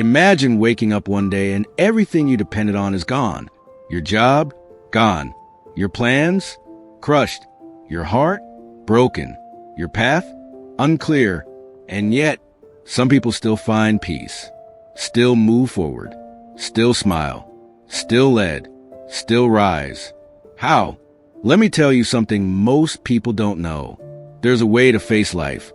Imagine waking up one day and everything you depended on is gone. Your job? Gone. Your plans? Crushed. Your heart? Broken. Your path? Unclear. And yet, some people still find peace, still move forward, still smile, still lead, still rise. How? Let me tell you something most people don't know. There's a way to face life,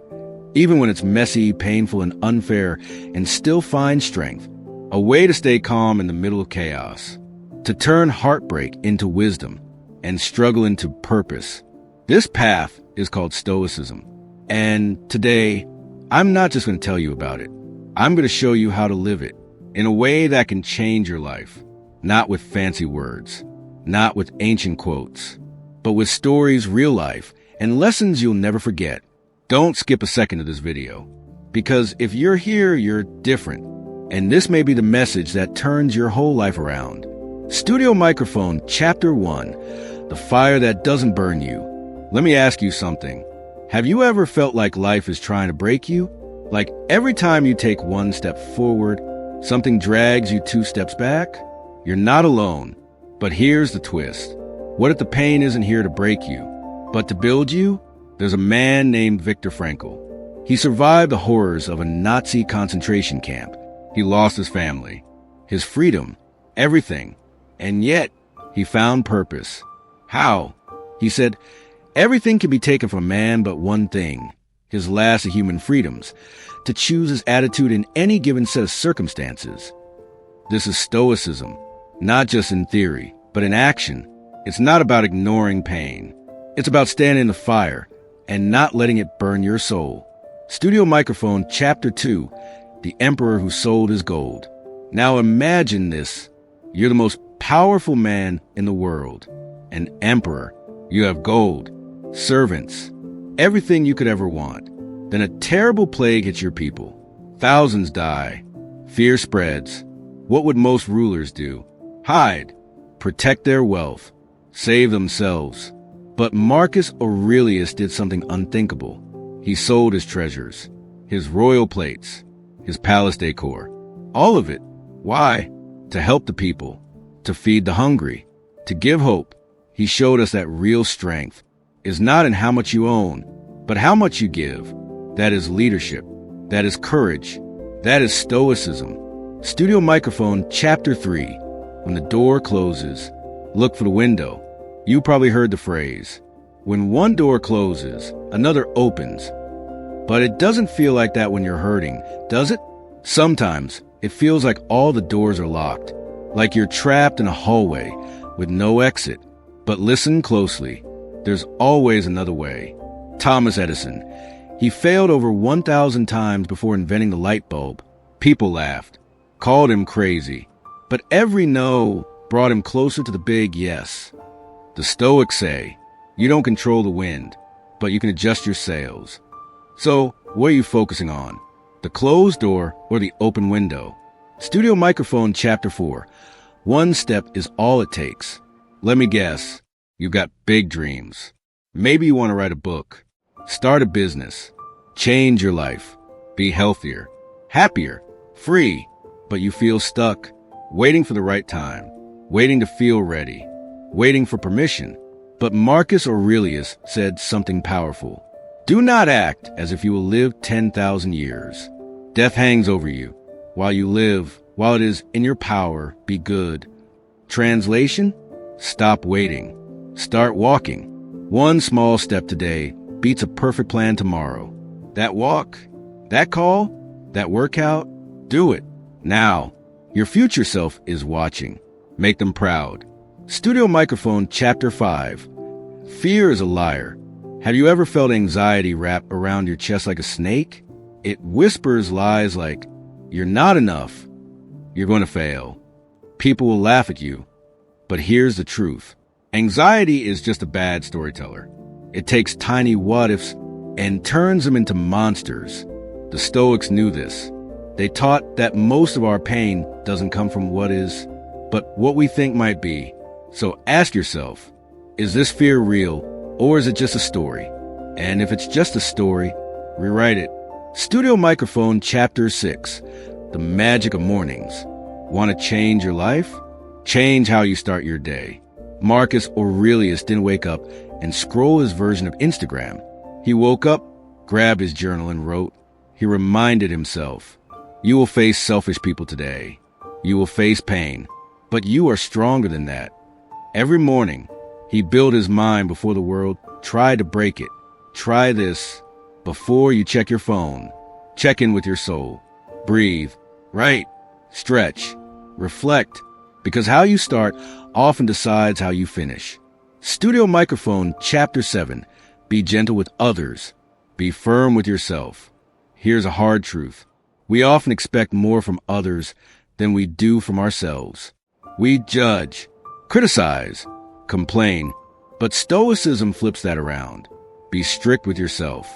even when it's messy, painful, and unfair, and still find strength. A way to stay calm in the middle of chaos, to turn heartbreak into wisdom, and struggle into purpose. This path is called Stoicism. And today, I'm not just going to tell you about it. I'm going to show you how to live it in a way that can change your life, not with fancy words, not with ancient quotes, but with stories, real life, and lessons you'll never forget. Don't skip a second of this video, because if you're here, you're different, and this may be the message that turns your whole life around. Studio Microphone, Chapter 1, The Fire That Doesn't Burn You. Let me ask you something. Have you ever felt like life is trying to break you? Like every time you take one step forward, something drags you 2 steps back? You're not alone. But here's the twist. What if the pain isn't here to break you, but to build you? There's a man named Viktor Frankl. He survived the horrors of a Nazi concentration camp. He lost his family, his freedom, everything. And yet, he found purpose. How? He said, everything can be taken from man but one thing, his last of human freedoms, to choose his attitude in any given set of circumstances. This is Stoicism, not just in theory, but in action. It's not about ignoring pain. It's about standing in the fire and not letting it burn your soul. Studio Microphone, Chapter 2, The Emperor Who Sold His Gold. Now imagine this. You're the most powerful man in the world, an emperor. You have gold, servants, everything you could ever want. Then a terrible plague hits your people. Thousands die. Fear spreads. What would most rulers do? Hide, protect their wealth, save themselves. But Marcus Aurelius did something unthinkable. He sold his treasures, his royal plates, his palace decor, all of it. Why? To help the people, to feed the hungry, to give hope. He showed us that real strength is not in how much you own, but how much you give. That is leadership. That is courage. That is Stoicism. Studio Microphone, Chapter 3. When the door closes, look for the window. You probably heard the phrase, when one door closes, another opens. But it doesn't feel like that when you're hurting, does it? Sometimes it feels like all the doors are locked, like you're trapped in a hallway with no exit. But listen closely. There's always another way. Thomas Edison. He failed over 1,000 times before inventing the light bulb. People laughed, called him crazy. But every no brought him closer to the big yes. The Stoics say, you don't control the wind, but you can adjust your sails. So, what are you focusing on? The closed door or the open window? Studio Microphone, Chapter 4. One step is all it takes. Let me guess, you've got big dreams. Maybe you want to write a book, start a business, change your life, be healthier, happier, free, but you feel stuck, waiting for the right time, waiting to feel ready, waiting for permission. But Marcus Aurelius said something powerful. Do not act as if you will live 10,000 years. Death hangs over you. While you live, while it is in your power, be good. Translation? Stop waiting. Start walking. One small step today beats a perfect plan tomorrow. That walk, that call, that workout, do it. Now, your future self is watching. Make them proud. Studio Microphone, Chapter 5. Fear is a liar. Have you ever felt anxiety wrap around your chest like a snake? It whispers lies like, you're not enough. You're going to fail. People will laugh at you. But here's the truth. Anxiety is just a bad storyteller. It takes tiny what-ifs and turns them into monsters. The Stoics knew this. They taught that most of our pain doesn't come from what is, but what we think might be. So ask yourself, is this fear real, or is it just a story? And if it's just a story, rewrite it. Studio Microphone, Chapter 6. the magic of mornings. Want to change your life? Change how you start your day. Marcus Aurelius didn't wake up and scroll his version of Instagram. He woke up, grabbed his journal and wrote. He reminded himself, you will face selfish people today. You will face pain, but you are stronger than that. Every morning, he built his mind before the world tried to break it. Try this before you check your phone. Check in with your soul. Breathe, write, stretch, reflect, because how you start often decides how you finish. Studio Microphone, Chapter 7. Be gentle with others. Be firm with yourself. Here's a hard truth. We often expect more from others than we do from ourselves. We judge, criticize, complain, but Stoicism flips that around. Be strict with yourself.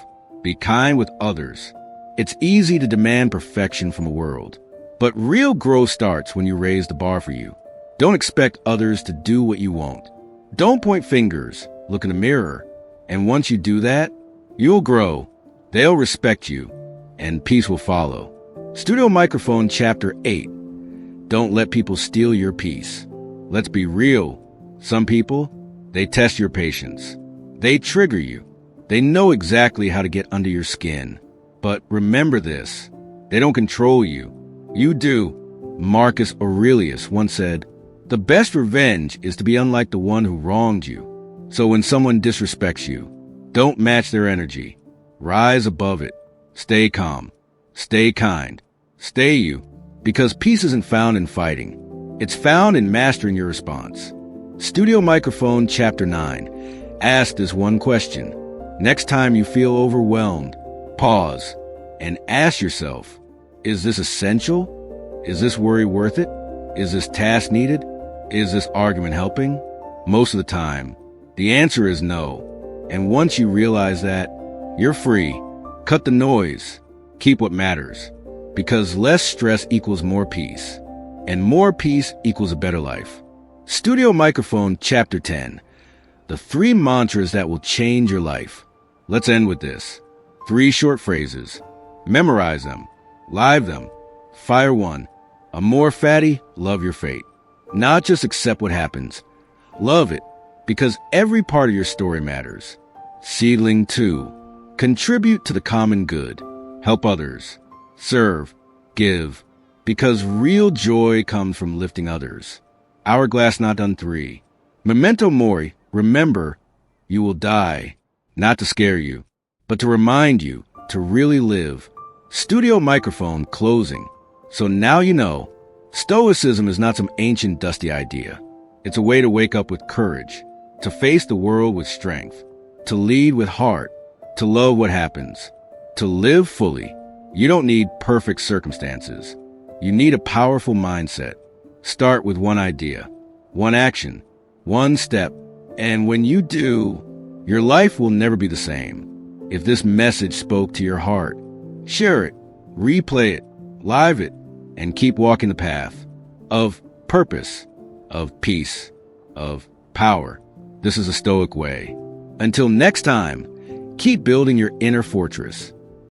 Be kind with others. It's easy to demand perfection from the world, but real growth starts when you raise the bar for you. Don't expect others to do what you want. Don't point fingers, look in the mirror, and once you do that, you'll grow. They'll respect you, and peace will follow. Studio Microphone, Chapter 8. Don't let people steal your peace. Let's be real. Some people, they test your patience. They trigger you. They know exactly how to get under your skin. But remember this, they don't control you. You do. Marcus Aurelius once said, the best revenge is to be unlike the one who wronged you. So when someone disrespects you, don't match their energy. Rise above it. Stay calm. Stay kind. Stay you. Because peace isn't found in fighting. It's found in mastering your response. Studio Microphone, Chapter 9. Ask this one question. Next time you feel overwhelmed, pause and ask yourself, is this essential? Is this worry worth it? Is this task needed? Is this argument helping? Most of the time, the answer is no. And once you realize that, you're free. Cut the noise. Keep what matters. Because less stress equals more peace. And more peace equals a better life. Studio Microphone, Chapter 10. The 3 mantras that will change your life. Let's end with this. 3 short phrases. Memorize them. Live them. Fire 1. Amor fati, love your fate. Not just accept what happens. Love it, because every part of your story matters. Seedling 2. Contribute to the common good. Help others. Serve. Give. Because real joy comes from lifting others. Hourglass not done 3. Memento mori, remember, you will die. Not to scare you, but to remind you to really live. Studio Microphone, closing. So now you know, Stoicism is not some ancient dusty idea. It's a way to wake up with courage, to face the world with strength, to lead with heart, to love what happens, to live fully. You don't need perfect circumstances. You need a powerful mindset. Start with one idea, one action, one step, and when you do, your life will never be the same. If this message spoke to your heart, share it, replay it, live it, and keep walking the path of purpose, of peace, of power. This is a Stoic way. Until next time, keep building your inner fortress.